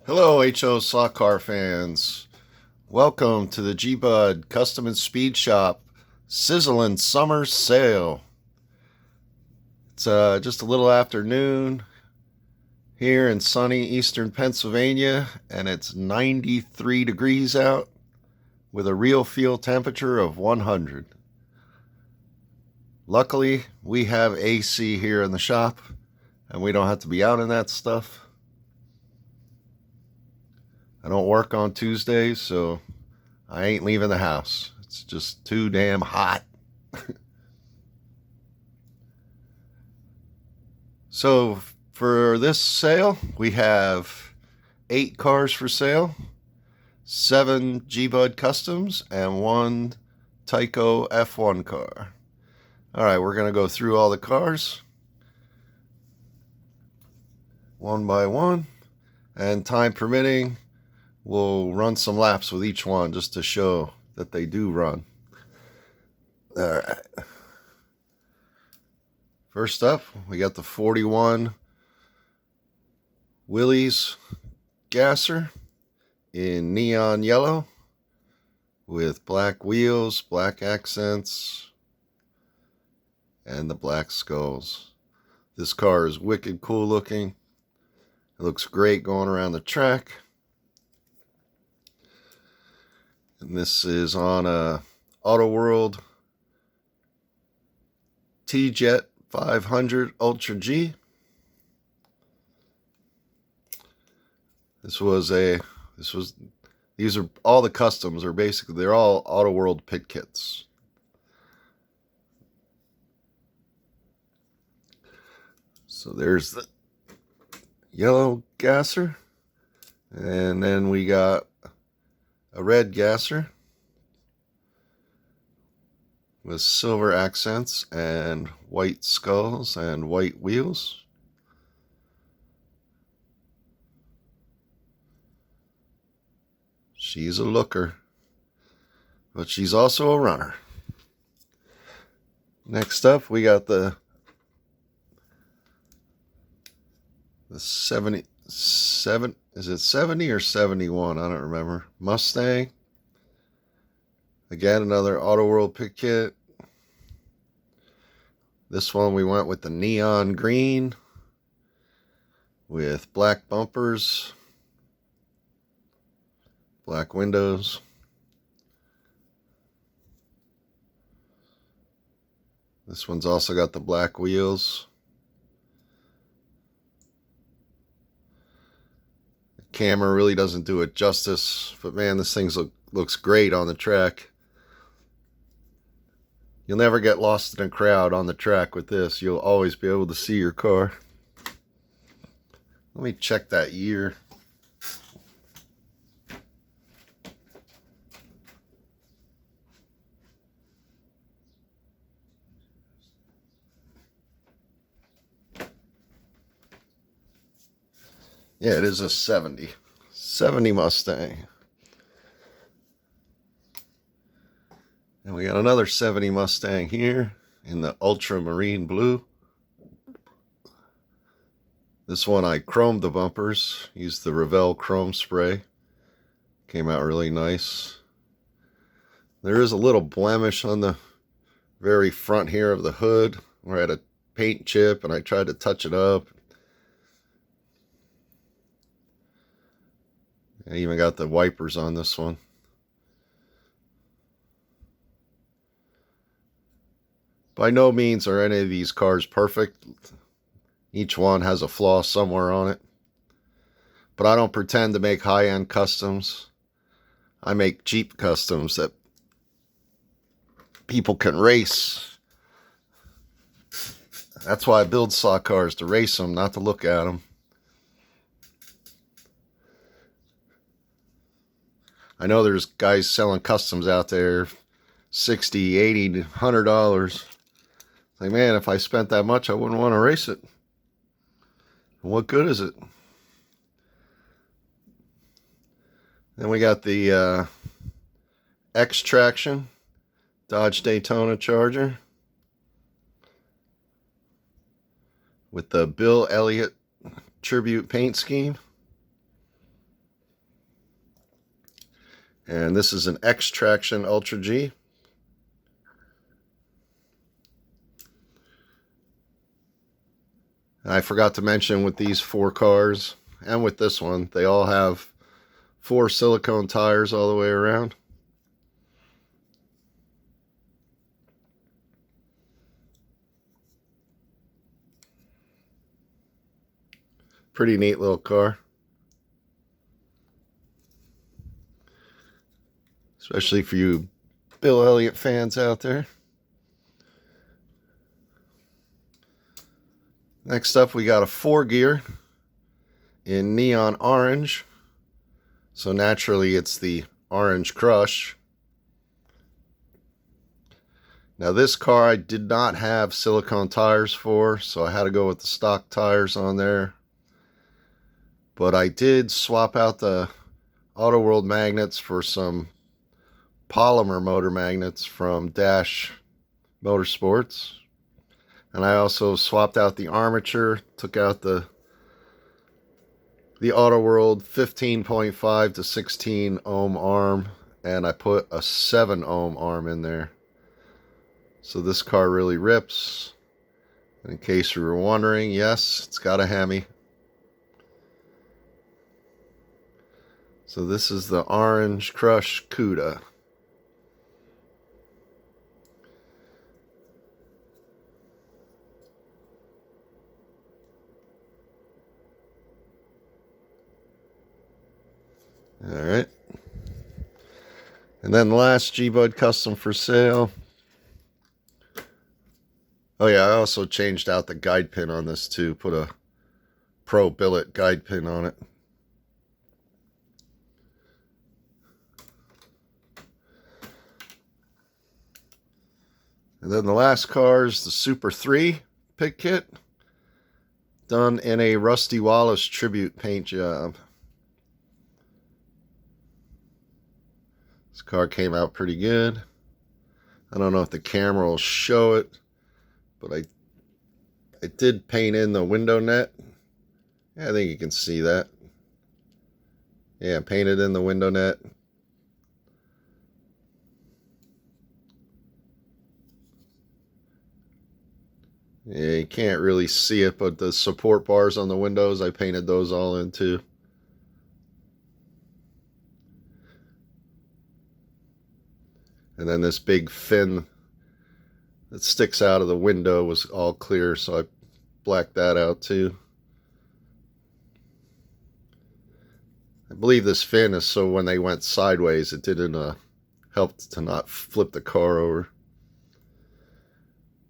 Hello, HO Slot Car fans. Welcome to the GBud Custom and Speed Shop Sizzling Summer Sale. It's just a little afternoon here in sunny eastern Pennsylvania, and it's 93 degrees out with a real feel temperature of 100. Luckily, we have AC here in the shop, and we don't have to be out in that stuff. I don't work on Tuesdays, so I ain't leaving the house. It's just too damn hot. So for this sale, we have 8 cars for sale, 7 GBud Customs, and 1 Tyco F1 car. All right, we're going to go through all the cars one by one, and time permitting, we'll run some laps with each one just to show that they do run. All right. First up, we got the 41 Willys Gasser in neon yellow with black wheels, black accents, and the black skulls. This car is wicked cool looking. It looks great going around the track. And this is on a Auto World T-Jet 500 Ultra G. These are all the customs, are basically, they're all Auto World pit kits. So there's the yellow gasser, and then we got a red gasser with silver accents and white skulls and white wheels. She's a looker, but she's also a runner. Next up, we got the 77, is it 70 or 71? I don't remember. Mustang. Again, another Auto World pit kit. This one we went with the neon green with black bumpers, black windows. This one's also got the black wheels. The camera really doesn't do it justice, but man, this thing looks great on the track. You'll never get lost in a crowd on the track with this. You'll always be able to see your car. Let me check that year. Yeah, it is a 70 Mustang. And we got another 70 Mustang here in the ultramarine blue. This one I chromed the bumpers, used the Revell chrome spray. Came out really nice. There is a little blemish on the very front here of the hood where I had a paint chip and I tried to touch it up. I even got the wipers on this one. By no means are any of these cars perfect. Each one has a flaw somewhere on it. But I don't pretend to make high-end customs. I make cheap customs that people can race. That's why I build slot cars, to race them, not to look at them. I know there's guys selling customs out there, $60, $80, $100. Like, man, if I spent that much, I wouldn't want to race it. What good is it? Then we got the X-Traction Dodge Daytona Charger with the Bill Elliott tribute paint scheme. And this is an X-Traction Ultra G. And I forgot to mention with these 4 cars, and with this one, they all have 4 silicone tires all the way around. Pretty neat little car. Especially for you Bill Elliott fans out there. Next up, we got a 4-gear in neon orange. So naturally, it's the Orange Crush. Now this car I did not have silicone tires for, so I had to go with the stock tires on there. But I did swap out the Auto World magnets for some polymer motor magnets from Dash Motorsports. And I also swapped out the armature, took out the Auto World 15.5 to 16 ohm arm, and I put a 7 ohm arm in there. So this car really rips. And in case you were wondering, yes, it's got a Hemi. So this is the Orange Crush CUDA. Alright. And then the last GBud custom for sale. Oh yeah, I also changed out the guide pin on this too. Put a Pro Billet guide pin on it. And then the last car is the Super 3 pit kit. Done in a Rusty Wallace tribute paint job. This car came out pretty good. I don't know if the camera will show it, but I did paint in the window net. Yeah, I think you can see that. Yeah, painted in the window net. Yeah, you can't really see it, but the support bars on the windows, I painted those all in too. And then this big fin that sticks out of the window was all clear, so I blacked that out too. I believe this fin is so when they went sideways, it didn't help to not flip the car over.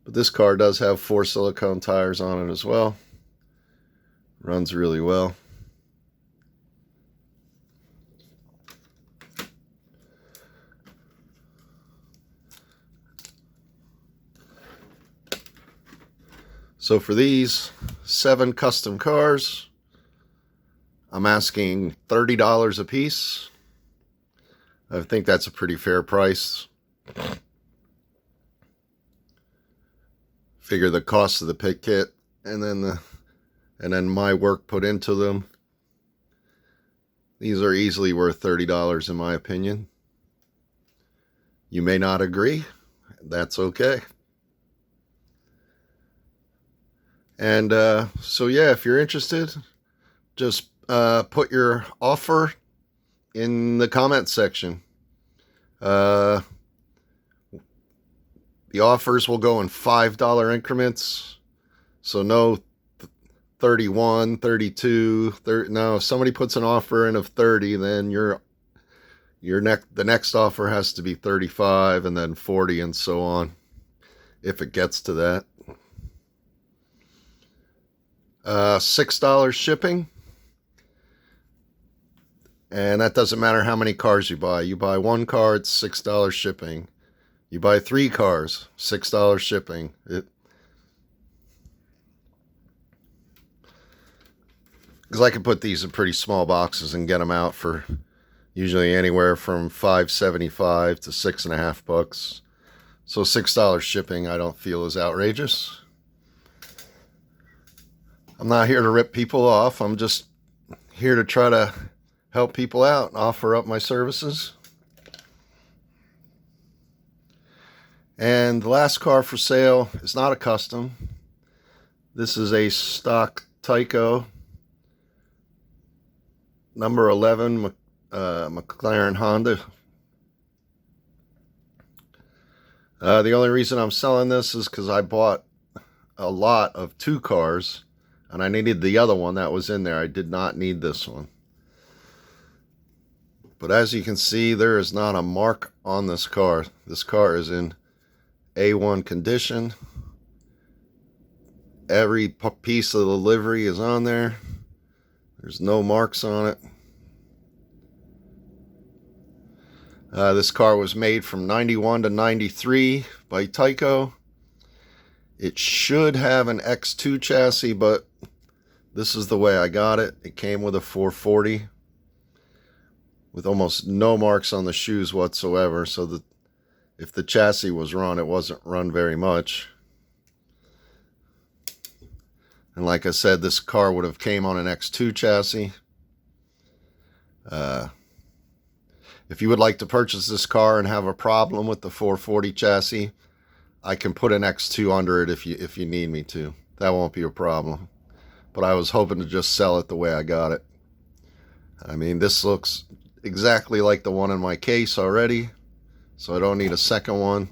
But this car does have 4 silicone tires on it as well. Runs really well. So for these 7 custom cars, I'm asking $30 a piece. I think that's a pretty fair price. Figure the cost of the pit kit and then my work put into them. These are easily worth $30 in my opinion. You may not agree. That's okay. And so yeah, if you're interested, just put your offer in the comment section. The offers will go in $5 increments. So no 31, 32, 30. No, if somebody puts an offer in of 30, then the next offer has to be 35 and then 40 and so on, if it gets to that. $6 shipping. And that doesn't matter how many cars you buy. You buy 1 car, it's $6 shipping. You buy 3 cars, $6 shipping. Because I can put these in pretty small boxes and get them out for usually anywhere from $5.75 to $6.50. So $6 shipping I don't feel is outrageous. I'm not here to rip people off. I'm just here to try to help people out and offer up my services. And the last car for sale is not a custom. This is a stock Tyco number 11 McLaren Honda. The only reason I'm selling this is because I bought a lot of 2 cars and I needed the other one that was in there. I did not need this one. But as you can see, there is not a mark on this car. This car is in A1 condition. Every piece of the livery is on there. There's no marks on it. This car was made from 91 to 93 by Tyco. It should have an X2 chassis, but this is the way I got it. It came with a 440 with almost no marks on the shoes whatsoever, so that if the chassis was run, it wasn't run very much. And like I said, this car would have came on an X2 chassis. If you would like to purchase this car and have a problem with the 440 chassis, I can put an X2 under it if you need me to. That won't be a problem. But I was hoping to just sell it the way I got it. I mean, this looks exactly like the one in my case already, so I don't need a second one.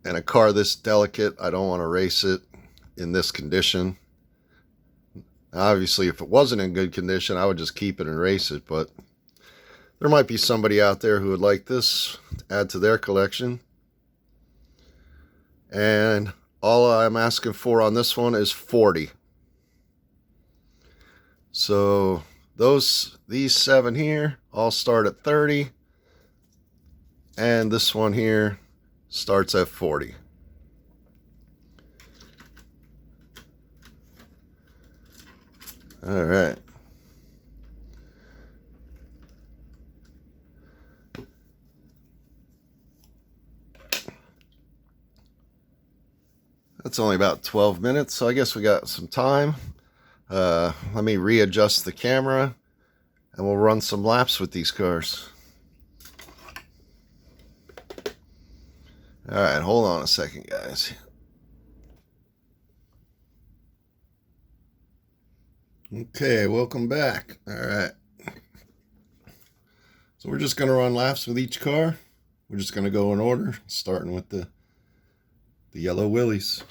And a car this delicate, I don't want to race it in this condition. Obviously, if it wasn't in good condition, I would just keep it and race it, but there might be somebody out there who would like this to add to their collection. And all I'm asking for on this one is 40. So these 7 here all start at 30, and this one here starts at 40. All right. That's only about 12 minutes, so I guess we got some time. Let me readjust the camera and we'll run some laps with these cars. All right, hold on a second, guys. Okay, welcome back. All right. So we're just going to run laps with each car. We're just going to go in order, starting with the yellow Willys.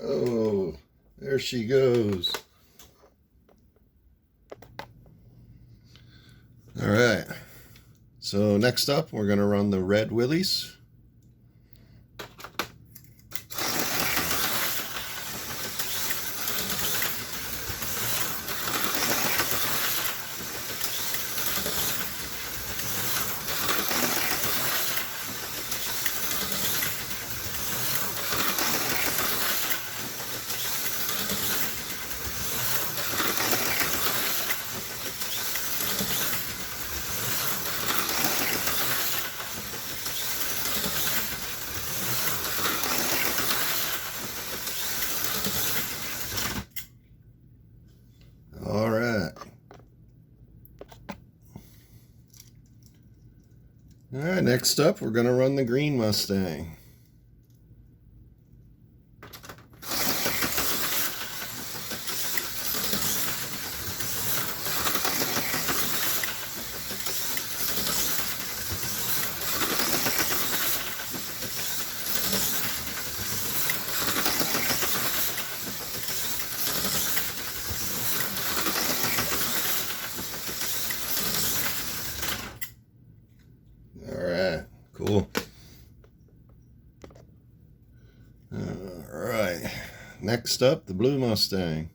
Oh, there she goes. All right. So next up, we're going to run the red Willys. All right. All right, next up, we're going to run the green Mustang. Cool. All right. Next up, the blue Mustang.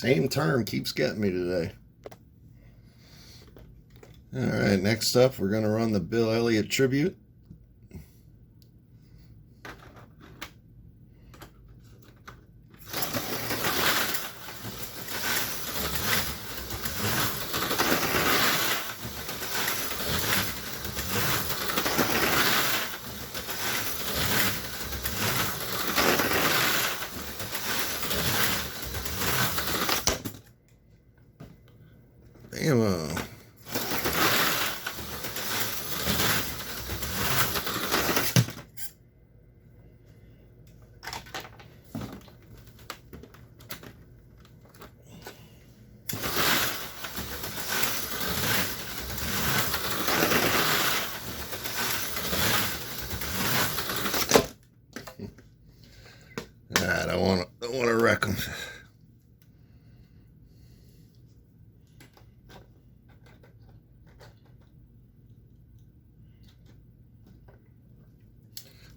Same term keeps getting me today. All right, next up, we're going to run the Bill Elliott tribute. Bam. I don't want to wreck them.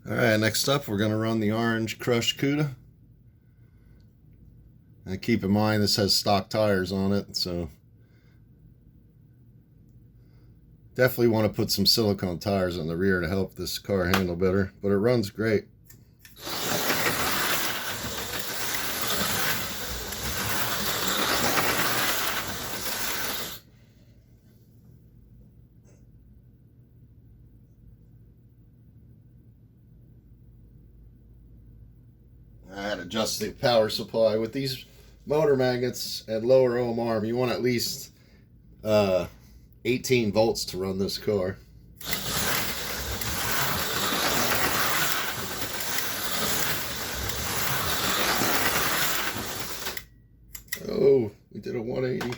All right, next up, we're going to run the orange crushed Cuda. And keep in mind, this has stock tires on it, so definitely want to put some silicone tires on the rear to help this car handle better, but it runs great. I had to adjust the power supply. With these motor magnets at lower ohm arm, you want at least 18 volts to run this car. Oh, we did a 180.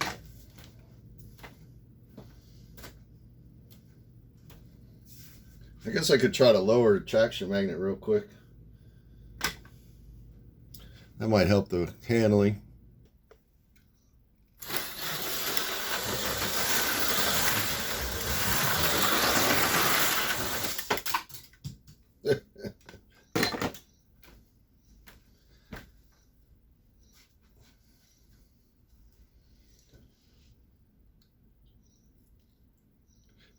I guess I could try to lower the traction magnet real quick. That might help the handling.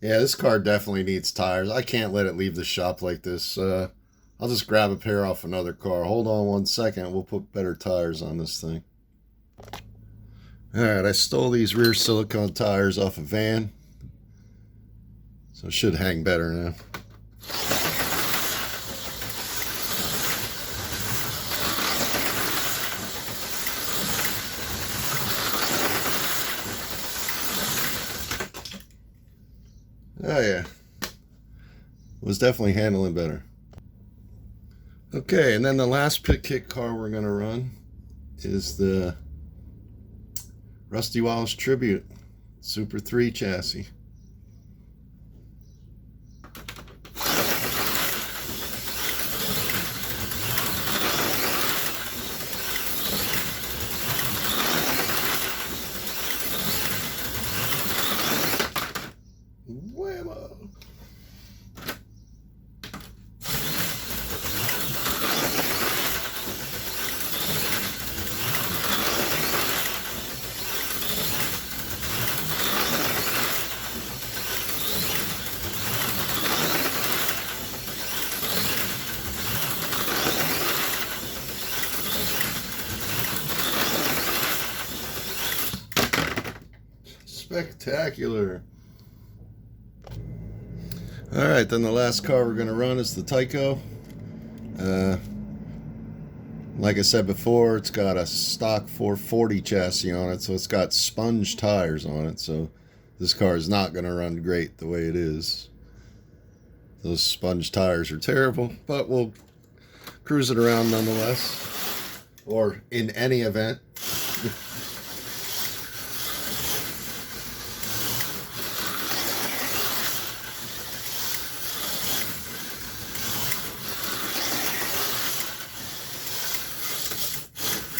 Yeah, this car definitely needs tires. I can't let it leave the shop like this. I'll just grab a pair off another car. Hold on 1 second. We'll put better tires on this thing. All right, I stole these rear silicone tires off a van, so it should hang better now. Oh yeah, it was definitely handling better. Okay, and then the last pit kit car we're going to run is the Rusty Wallace Tribute Super 3 chassis. Whammo! Spectacular. All right, then the last car we're going to run is the Tyco. Like I said before, it's got a stock 440 chassis on it, so it's got sponge tires on it, so this car is not going to run great the way it is. Those sponge tires are terrible, but we'll cruise it around nonetheless, or in any event.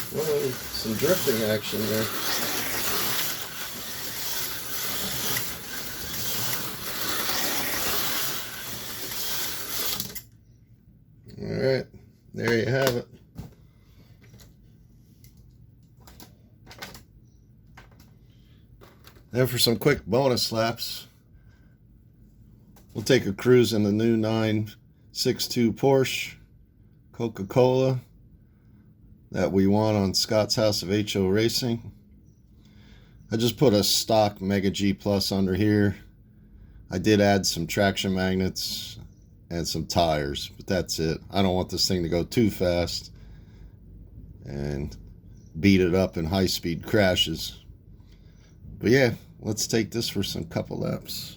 Whoa, some drifting action there. All right, there you have it. And for some quick bonus laps, we'll take a cruise in the new 962 Porsche Coca-Cola that we won on Scott's House of HO Racing. I just put a stock Mega G Plus under here. I did add some traction magnets and some tires, but that's it. I don't want this thing to go too fast and beat it up in high-speed crashes. But yeah, let's take this for some couple laps.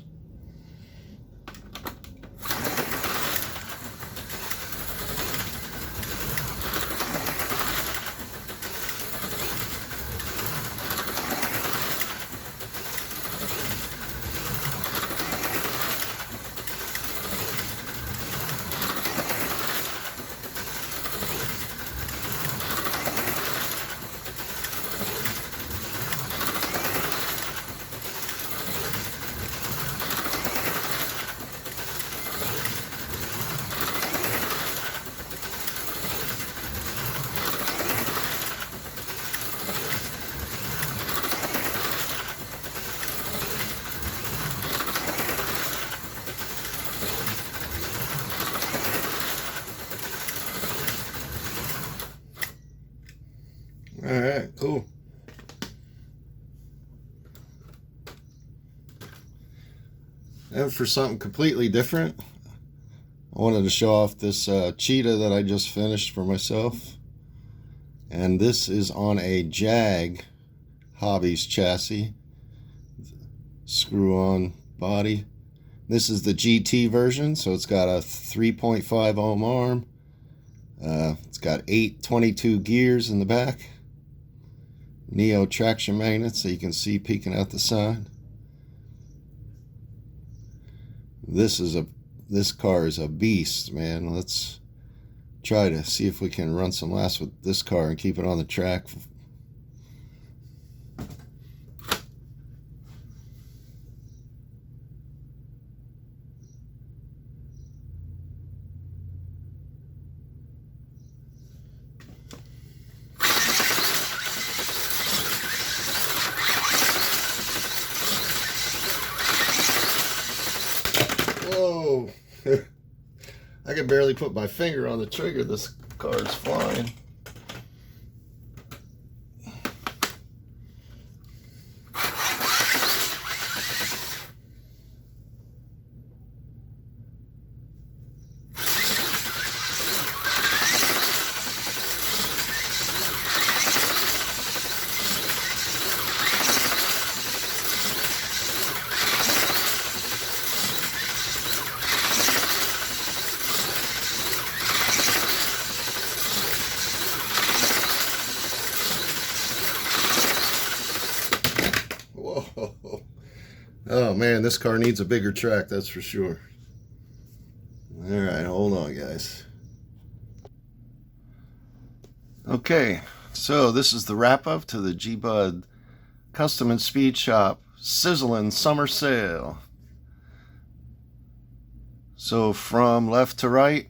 All right, cool. And for something completely different, I wanted to show off this cheetah that I just finished for myself. And this is on a Jag Hobbies chassis, screw-on body. This is the GT version, so it's got a 3.5 ohm arm. It's got 8 22 gears in the back. Neo traction magnets that you can see peeking out the side. This car is a beast, man. Let's try to see if we can run some laps with this car and keep it on the track. Whoa! I can barely put my finger on the trigger. This car is flying. Whoa. Oh man, this car needs a bigger track, that's for sure. Alright, hold on guys. Okay, so this is the wrap up to the GBud Custom and Speed Shop Sizzling Summer Sale. So from left to right,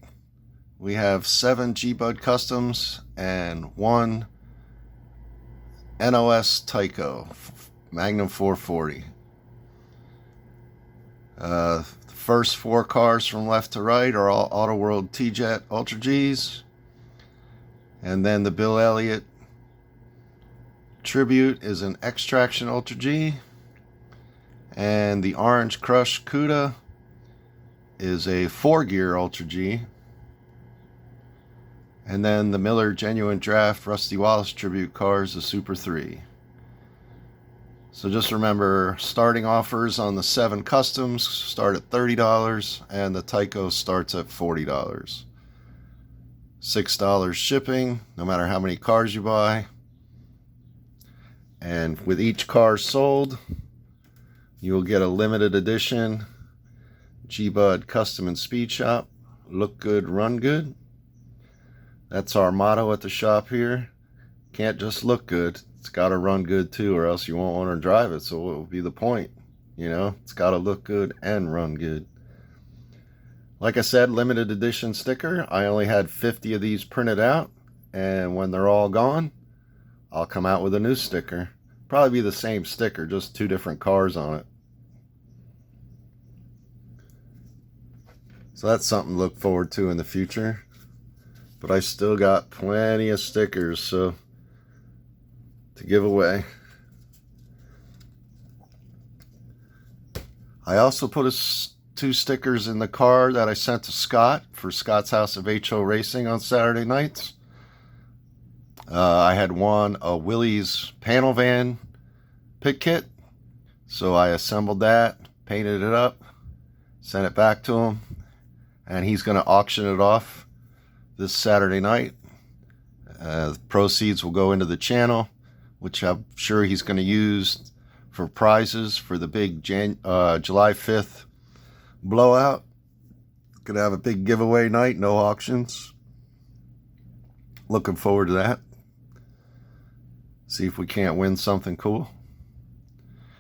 we have 7 GBud Customs and 1 NOS Tyco Magnum 440. The first 4 cars from left to right are all Auto World T-Jet Ultra Gs. And then the Bill Elliott Tribute is an X-Traction Ultra G. And the Orange Crush CUDA is a 4-gear Ultra G. And then the Miller Genuine Draft Rusty Wallace Tribute car is a Super 3. So just remember, starting offers on the 7 Customs start at $30 and the Tyco starts at $40. $6 shipping, no matter how many cars you buy. And with each car sold, you will get a limited edition GBud Custom and Speed Shop. Look good, run good. That's our motto at the shop here. Can't just look good. It's got to run good too, or else you won't want to drive it. So what will be the point? You know, it's got to look good and run good. Like I said, limited edition sticker. I only had 50 of these printed out, and when they're all gone, I'll come out with a new sticker. Probably be the same sticker, just two different cars on it. So that's something to look forward to in the future. But I still got plenty of stickers to give away. I also put two stickers in the car that I sent to Scott for Scott's House of HO Racing on Saturday nights. I had a Willys panel van pit kit, so I assembled that, painted it up, sent it back to him, and he's going to auction it off this Saturday night. The proceeds will go into the channel, which I'm sure he's going to use for prizes for the big July 5th blowout. Going to have a big giveaway night, no auctions. Looking forward to that. See if we can't win something cool.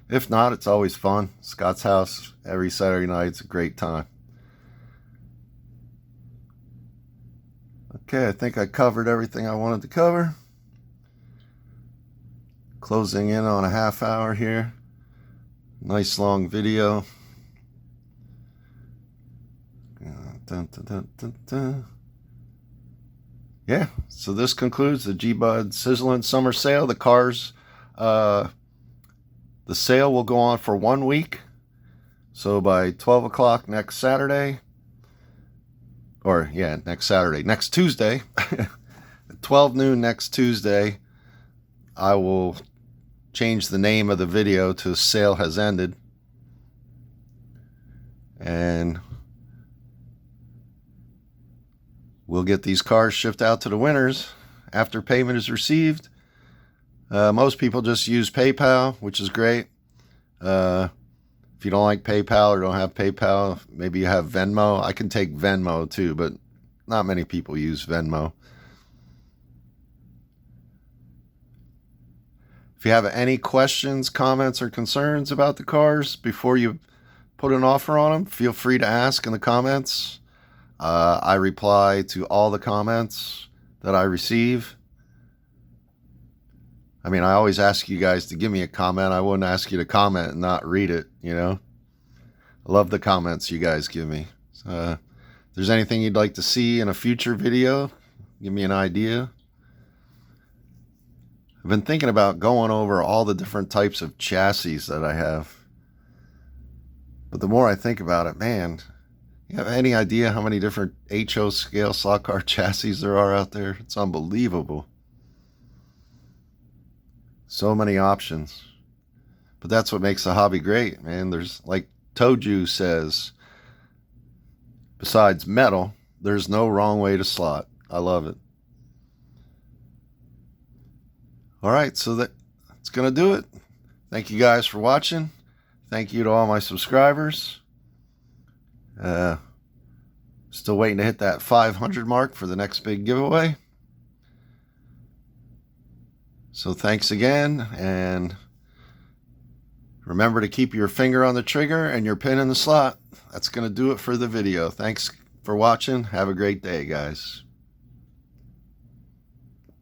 If not, it's always fun. Scott's house every Saturday night. It's a great time. Okay, I think I covered everything I wanted to cover. Closing in on a half hour here. Nice long video. Dun, dun, dun, dun, dun. Yeah, so this concludes the GBud Sizzling Summer Sale. The cars, the sale will go on for 1 week. So by 12 o'clock next Saturday, next Tuesday, at 12 noon next Tuesday, I will change the name of the video to Sale Has Ended. And we'll get these cars shipped out to the winners after payment is received. Most people just use PayPal, which is great. If you don't like PayPal or don't have PayPal, maybe you have Venmo. I can take Venmo too, but not many people use Venmo. If you have any questions, comments, or concerns about the cars before you put an offer on them, feel free to ask in the comments. I reply to all the comments that I receive. I mean, I always ask you guys to give me a comment. I wouldn't ask you to comment and not read it, you know. I love the comments you guys give me. If there's anything you'd like to see in a future video, give me an idea. I've been thinking about going over all the different types of chassis that I have. But the more I think about it, man, you have any idea how many different HO scale slot car chassis there are out there? It's unbelievable. So many options. But that's what makes the hobby great, man. There's, like Toju says, besides metal, there's no wrong way to slot. I love it. All right, so that's going to do it. Thank you guys for watching. Thank you to all my subscribers. Still waiting to hit that 500 mark for the next big giveaway. So thanks again, and remember to keep your finger on the trigger and your pin in the slot. That's going to do it for the video. Thanks for watching. Have a great day, guys.